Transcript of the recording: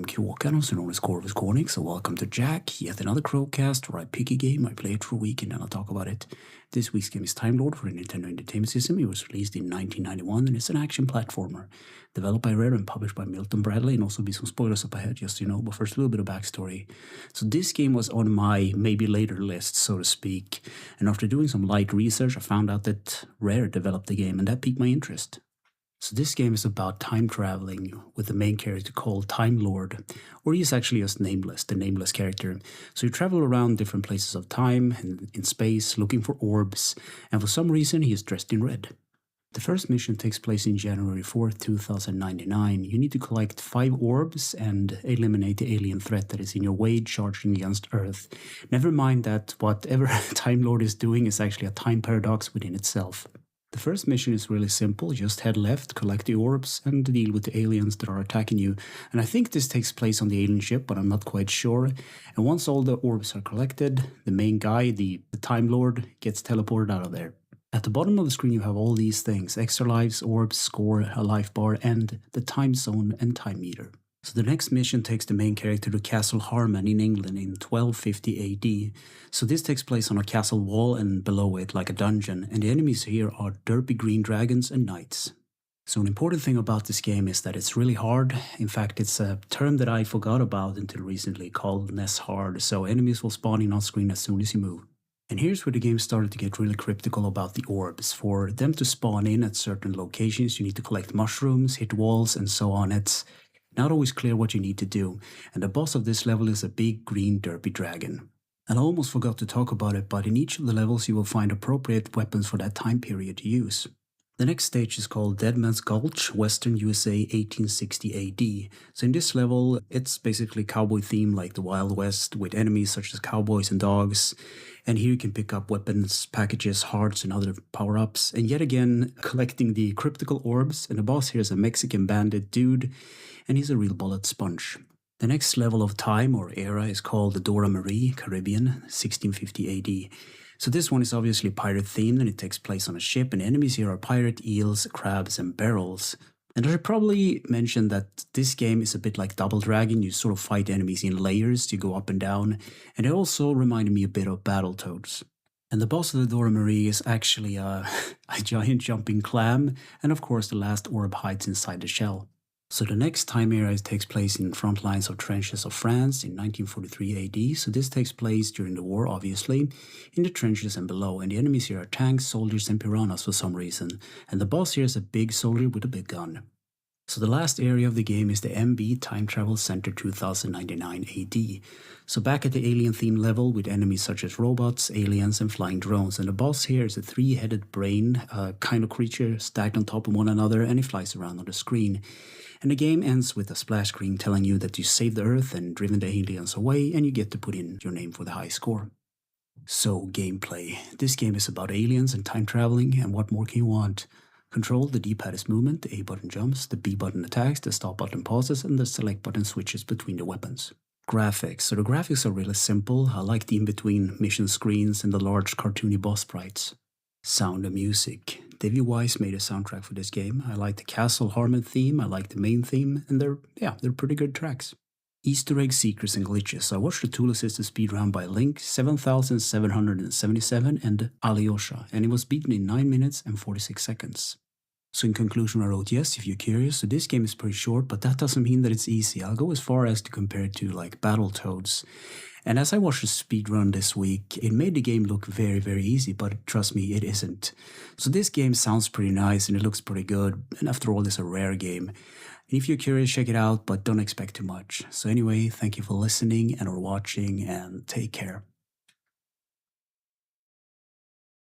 Kråkan, also known as Kråkan, so welcome to Yacc, yet another Crowcast where I pick a game, I play it for a week, and then I'll talk about it. This week's game is Time Lord for the Nintendo Entertainment System. It was released in 1991 and it's an action platformer. Developed by Rare and published by Milton Bradley, and also be some spoilers up ahead, just so you know, but first a little bit of backstory. So this game was on my maybe later list, so to speak, and after doing some light research I found out that Rare developed the game, and that piqued my interest. So this game is about time traveling with the main character called Time Lord, or he is actually just Nameless, the nameless character. So you travel around different places of time and in space looking for orbs, and for some reason he is dressed in red. The first mission takes place in January 4th, 2099. You need to collect 5 orbs and eliminate the alien threat that is in your way charging against Earth. Never mind that whatever Time Lord is doing is actually a time paradox within itself. The first mission is really simple, just head left, collect the orbs, and deal with the aliens that are attacking you. And I think this takes place on the alien ship, but I'm not quite sure. And once all the orbs are collected, the main guy, the Time Lord, gets teleported out of there. At the bottom of the screen you have all these things: extra lives, orbs, score, a life bar, and the time zone and time meter. So the next mission takes the main character to Castle Harman in England in 1250 AD. So this takes place on a castle wall and below it like a dungeon, and the enemies here are derpy green dragons and knights. So an important thing about this game is that it's really hard. In fact, it's a term that I forgot about until recently, called NES hard, so enemies will spawn in on screen as soon as you move. And here's where the game started to get really cryptical about the orbs. For them to spawn in at certain locations, you need to collect mushrooms, hit walls, and so on. It's not always clear what you need to do, and the boss of this level is a big green derpy dragon. And I almost forgot to talk about it, but in each of the levels you will find appropriate weapons for that time period to use. The next stage is called Dead Man's Gulch, Western USA 1860 AD. So in this level it's basically cowboy theme like the Wild West, with enemies such as cowboys and dogs. And here you can pick up weapons, packages, hearts and other power-ups, and yet again collecting the cryptical orbs. And the boss here is a Mexican bandit dude, and he's a real bullet sponge. The next level of time or era is called the Dora Marie, Caribbean, 1650 AD. So this one is obviously pirate themed, and it takes place on a ship, and enemies here are pirate eels, crabs and barrels. And I should probably mention that this game is a bit like Double Dragon. You sort of fight enemies in layers, you go up and down, and it also reminded me a bit of Battletoads. And the boss of the Dora Marie is actually a giant jumping clam, and of course the last orb hides inside the shell. So the next time era takes place in front lines of trenches of France in 1943 AD, so this takes place during the war obviously, in the trenches and below, and the enemies here are tanks, soldiers and piranhas for some reason, and the boss here is a big soldier with a big gun. So the last area of the game is the MB Time Travel Center 2099 AD. So back at the alien theme level with enemies such as robots, aliens and flying drones, and the boss here is a 3-headed brain kind of creature stacked on top of one another, and it flies around on the screen. And the game ends with a splash screen telling you that you saved the Earth and driven the aliens away, and you get to put in your name for the high score. So gameplay. This game is about aliens and time traveling, and what more can you want? Control, the D-pad is movement, the A button jumps, the B button attacks, the stop button pauses, and the select button switches between the weapons. Graphics. So the graphics are really simple. I like the in-between mission screens and the large cartoony boss sprites. Sound and music. Davey Wise made a soundtrack for this game. I like the Castle Harman theme, I like the main theme, and they're pretty good tracks. Easter egg secrets and glitches. So I watched the tool assisted speedrun by Link 7777 and Alyosha, and it was beaten in 9 minutes and 46 seconds. So in conclusion I wrote, yes, if you're curious, so this game is pretty short, but that doesn't mean that it's easy. I'll go as far as to compare it to like Battletoads. And as I watched the speedrun this week, it made the game look very, very easy, but trust me, it isn't. So this game sounds pretty nice and it looks pretty good, and after all, it's a Rare game. And if you're curious, check it out, but don't expect too much. So anyway, thank you for listening and or watching, and take care.